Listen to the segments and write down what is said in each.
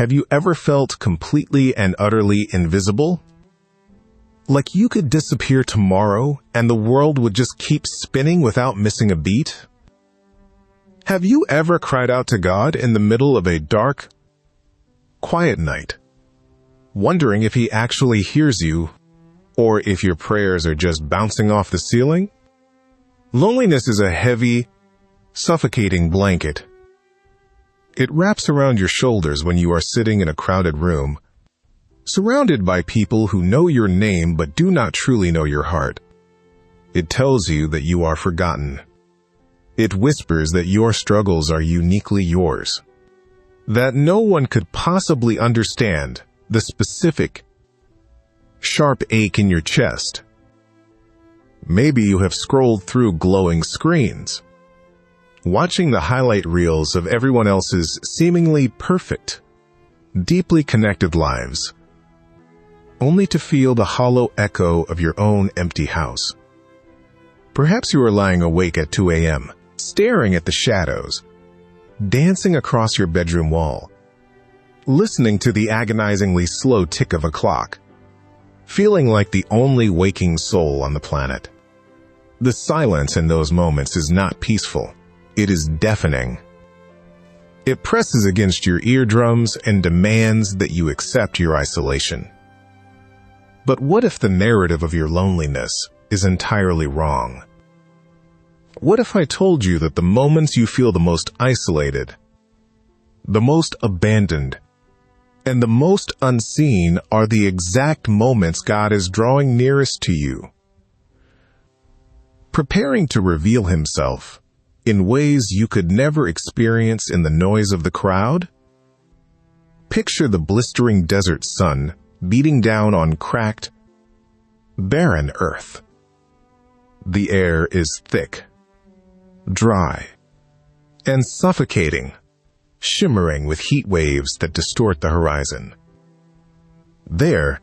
Have you ever felt completely and utterly invisible? Like you could disappear tomorrow and the world would just keep spinning without missing a beat? Have you ever cried out to God in the middle of a dark, quiet night, wondering if He actually hears you or if your prayers are just bouncing off the ceiling? Loneliness is a heavy, suffocating blanket. It wraps around your shoulders when you are sitting in a crowded room, surrounded by people who know your name but do not truly know your heart. It tells you that you are forgotten. It whispers that your struggles are uniquely yours, that no one could possibly understand the specific, sharp ache in your chest. Maybe you have scrolled through glowing screens, watching the highlight reels of everyone else's seemingly perfect, deeply connected lives, only to feel the hollow echo of your own empty house. Perhaps you are lying awake at 2 a.m., staring at the shadows, dancing across your bedroom wall, listening to the agonizingly slow tick of a clock, feeling like the only waking soul on the planet. The silence in those moments is not peaceful. It is deafening. It presses against your eardrums and demands that you accept your isolation. But what if the narrative of your loneliness is entirely wrong? What if I told you that the moments you feel the most isolated, the most abandoned, and the most unseen are the exact moments God is drawing nearest to you, preparing to reveal Himself in ways you could never experience in the noise of the crowd? Picture the blistering desert sun beating down on cracked, barren earth. The air is thick, dry, and suffocating, shimmering with heat waves that distort the horizon. There,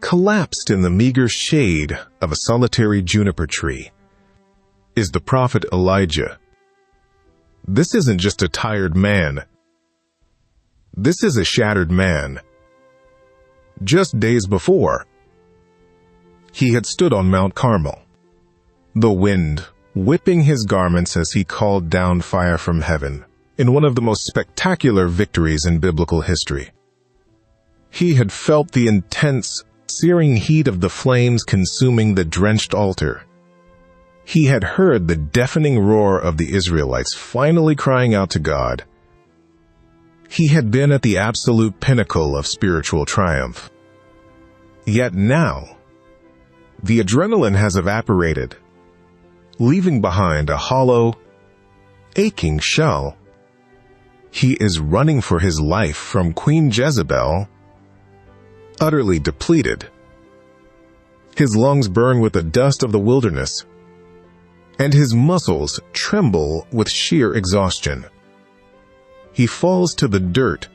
collapsed in the meager shade of a solitary juniper tree, is the prophet Elijah. This isn't just a tired man. This is a shattered man. Just days before, he had stood on Mount Carmel, the wind whipping his garments as he called down fire from heaven in one of the most spectacular victories in biblical history. He had felt the intense, searing heat of the flames consuming the drenched altar. He had heard the deafening roar of the Israelites finally crying out to God. He had been at the absolute pinnacle of spiritual triumph. Yet now, the adrenaline has evaporated, leaving behind a hollow, aching shell. He is running for his life from Queen Jezebel, utterly depleted. His lungs burn with the dust of the wilderness, and his muscles tremble with sheer exhaustion. He falls to the dirt,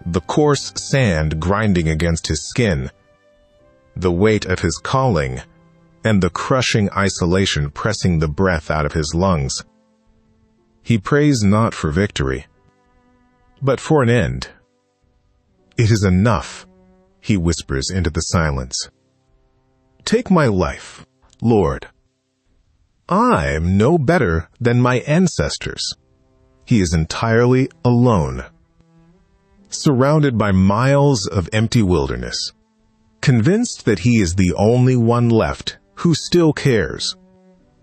the coarse sand grinding against his skin, the weight of his calling, and the crushing isolation pressing the breath out of his lungs. He prays not for victory, but for an end. "It is enough," he whispers into the silence. "Take my life, Lord. I'm no better than my ancestors." He is entirely alone, surrounded by miles of empty wilderness, convinced that he is the only one left who still cares,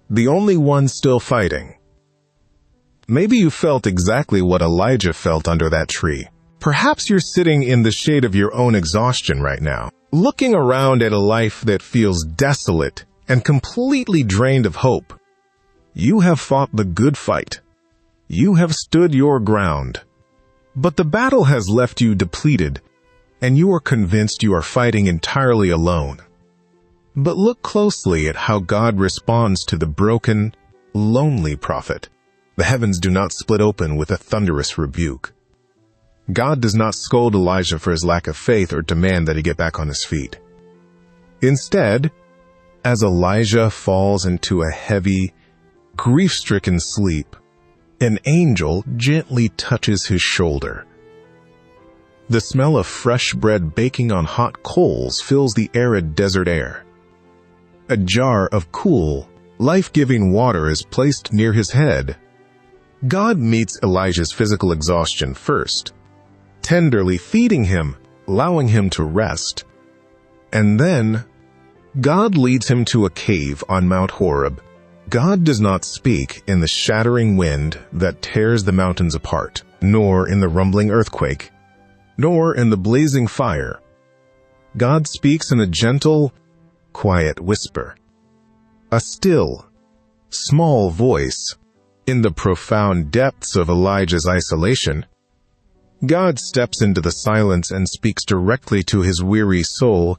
the only one still fighting. Maybe you felt exactly what Elijah felt under that tree. Perhaps you're sitting in the shade of your own exhaustion right now, looking around at a life that feels desolate and completely drained of hope. You have fought the good fight. You have stood your ground. But the battle has left you depleted, and you are convinced you are fighting entirely alone. But look closely at how God responds to the broken, lonely prophet. The heavens do not split open with a thunderous rebuke. God does not scold Elijah for his lack of faith or demand that he get back on his feet. Instead, as Elijah falls into a heavy, grief-stricken sleep, an angel gently touches his shoulder. The smell of fresh bread baking on hot coals fills the arid desert air. A jar of cool, life-giving water is placed near his head. God meets Elijah's physical exhaustion first, tenderly feeding him, allowing him to rest. And then, God leads him to a cave on Mount Horeb. God does not speak in the shattering wind that tears the mountains apart, nor in the rumbling earthquake, nor in the blazing fire. God speaks in a gentle, quiet whisper, a still, small voice. In the profound depths of Elijah's isolation, God steps into the silence and speaks directly to his weary soul,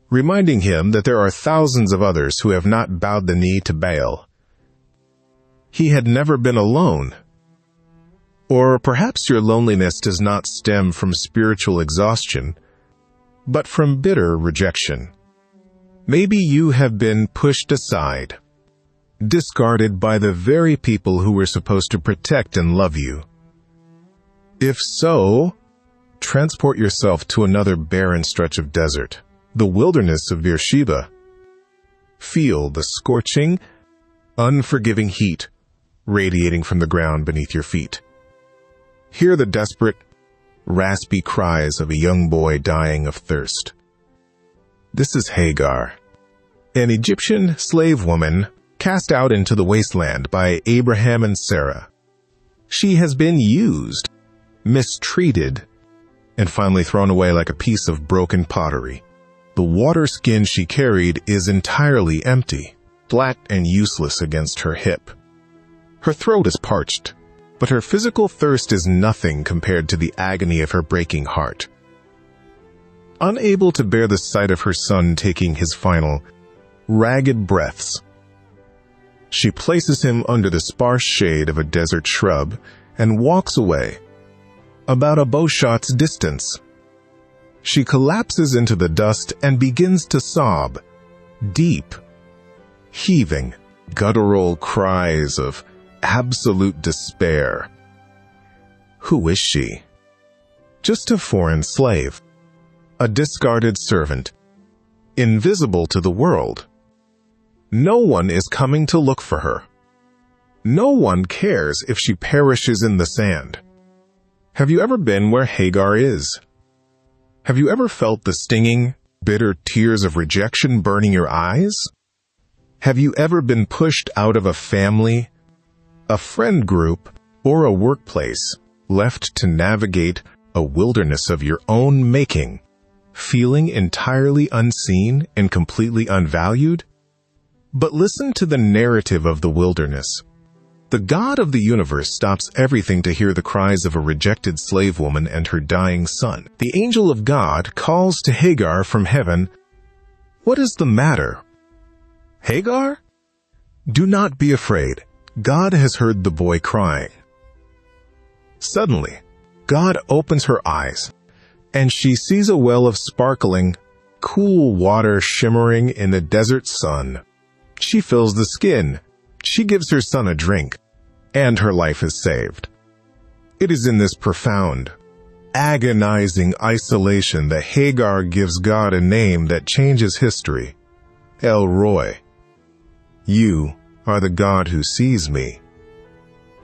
reminding him that there are thousands of others who have not bowed the knee to Baal. He had never been alone. Or perhaps your loneliness does not stem from spiritual exhaustion, but from bitter rejection. Maybe you have been pushed aside, discarded by the very people who were supposed to protect and love you. If so, transport yourself to another barren stretch of desert, the wilderness of Beersheba. Feel the scorching, unforgiving heat radiating from the ground beneath your feet. Hear the desperate, raspy cries of a young boy dying of thirst. This is Hagar, an Egyptian slave woman cast out into the wasteland by Abraham and Sarah. She has been used, mistreated, and finally thrown away like a piece of broken pottery. The water skin she carried is entirely empty, flat and useless against her hip. Her throat is parched, but her physical thirst is nothing compared to the agony of her breaking heart. Unable to bear the sight of her son taking his final, ragged breaths, she places him under the sparse shade of a desert shrub and walks away, about a bowshot's distance. She collapses into the dust and begins to sob, deep, heaving, guttural cries of absolute despair. Who is she? Just a foreign slave, a discarded servant, invisible to the world. No one is coming to look for her. No one cares if she perishes in the sand. Have you ever been where Hagar is? Have you ever felt the stinging, bitter tears of rejection burning your eyes? Have you ever been pushed out of a family, a friend group, or a workplace, left to navigate a wilderness of your own making, feeling entirely unseen and completely unvalued? But listen to the narrative of the wilderness. The God of the universe stops everything to hear the cries of a rejected slave woman and her dying son. The angel of God calls to Hagar from heaven, "What is the matter? Hagar? Do not be afraid. God has heard the boy crying." Suddenly, God opens her eyes, and she sees a well of sparkling, cool water shimmering in the desert sun. She fills the skin. She gives her son a drink, and her life is saved. It is in this profound, agonizing isolation that Hagar gives God a name that changes history. El Roi. You are the God who sees me.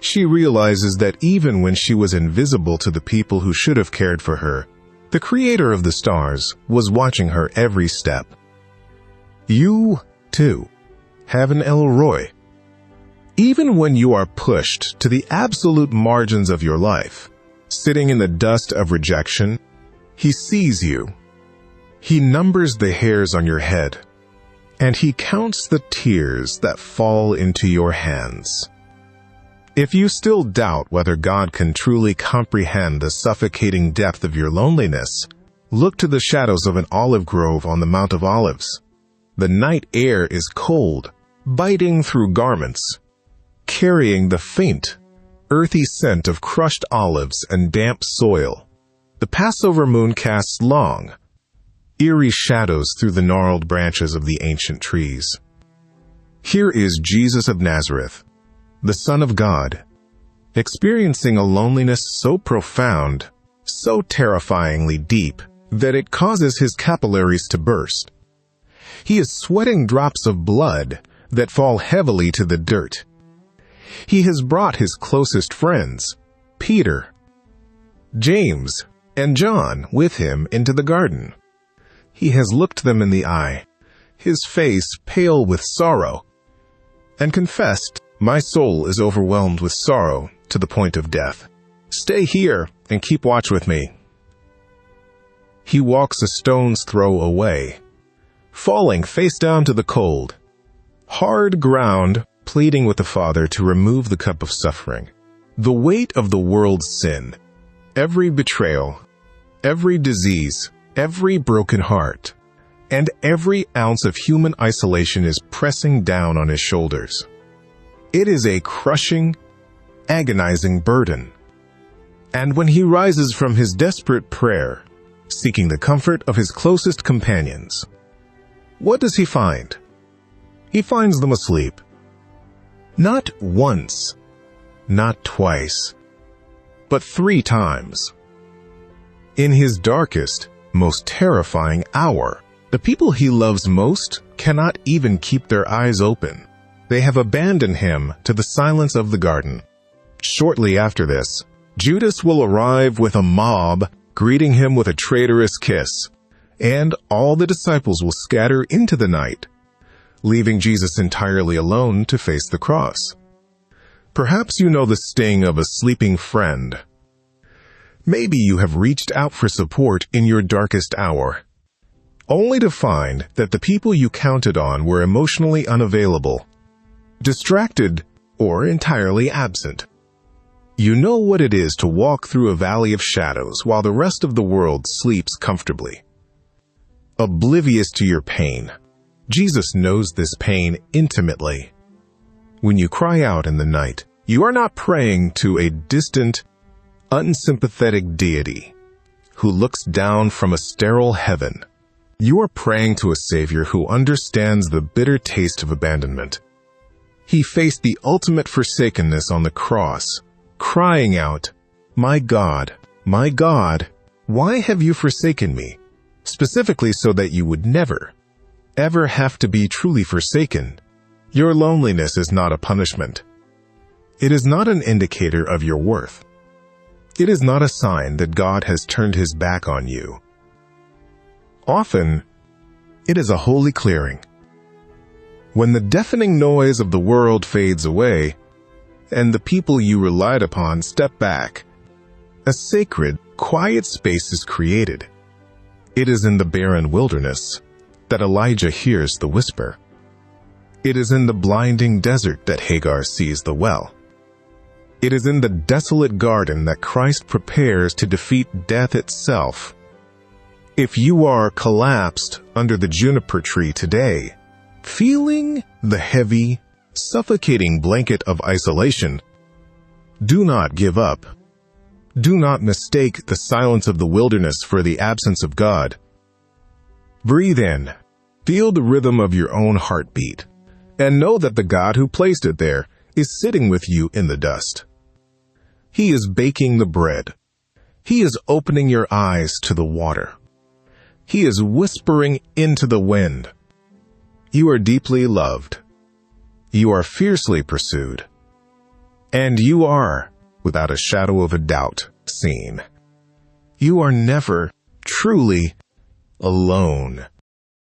She realizes that even when she was invisible to the people who should have cared for her, the Creator of the stars was watching her every step. You, too, have an El Roi. Even when you are pushed to the absolute margins of your life, sitting in the dust of rejection, He sees you. He numbers the hairs on your head, and He counts the tears that fall into your hands. If you still doubt whether God can truly comprehend the suffocating depth of your loneliness, look to the shadows of an olive grove on the Mount of Olives. The night air is cold, biting through garments, carrying the faint, earthy scent of crushed olives and damp soil. The Passover moon casts long, eerie shadows through the gnarled branches of the ancient trees. Here is Jesus of Nazareth, the Son of God, experiencing a loneliness so profound so terrifyingly deep that it causes his capillaries to burst. He is sweating drops of blood that fall heavily to the dirt. He has brought his closest friends, Peter, James, and John, with him into the garden. He has looked them in the eye, his face pale with sorrow, and confessed, "My soul is overwhelmed with sorrow to the point of death. Stay here and keep watch with me." He walks a stone's throw away, falling face down to the cold, hard ground, pleading with the Father to remove the cup of suffering. The weight of the world's sin, every betrayal, every disease, every broken heart, and every ounce of human isolation is pressing down on his shoulders. It is a crushing, agonizing burden. And when he rises from his desperate prayer, seeking the comfort of his closest companions, what does he find? He finds them asleep. Not once, not twice, but 3 times. In his darkest, most terrifying hour, the people he loves most cannot even keep their eyes open. They have abandoned him to the silence of the garden. Shortly after this, Judas will arrive with a mob, greeting him with a traitorous kiss, and all the disciples will scatter into the night, leaving Jesus entirely alone to face the cross. Perhaps you know the sting of a sleeping friend. Maybe you have reached out for support in your darkest hour, only to find that the people you counted on were emotionally unavailable, distracted, or entirely absent. You know what it is to walk through a valley of shadows while the rest of the world sleeps comfortably. Oblivious to your pain, Jesus knows this pain intimately. When you cry out in the night, you are not praying to a distant, unsympathetic deity who looks down from a sterile heaven. You are praying to a Savior who understands the bitter taste of abandonment. He faced the ultimate forsakenness on the cross, crying out, my God, why have you forsaken me?" Specifically so that you would never, ever have to be truly forsaken. Your loneliness is not a punishment. It is not an indicator of your worth. It is not a sign that God has turned his back on you. Often, it is a holy clearing. When the deafening noise of the world fades away, and the people you relied upon step back, a sacred, quiet space is created. It is in the barren wilderness that Elijah hears the whisper. It is in the blinding desert that Hagar sees the well. It is in the desolate garden that Christ prepares to defeat death itself. If you are collapsed under the juniper tree today, feeling the heavy, suffocating blanket of isolation, do not give up. Do not mistake the silence of the wilderness for the absence of God. Breathe in, feel the rhythm of your own heartbeat, and know that the God who placed it there is sitting with you in the dust. He is baking the bread. He is opening your eyes to the water. He is whispering into the wind. You are deeply loved. You are fiercely pursued. And you are, without a shadow of a doubt, seen. You are never truly alone.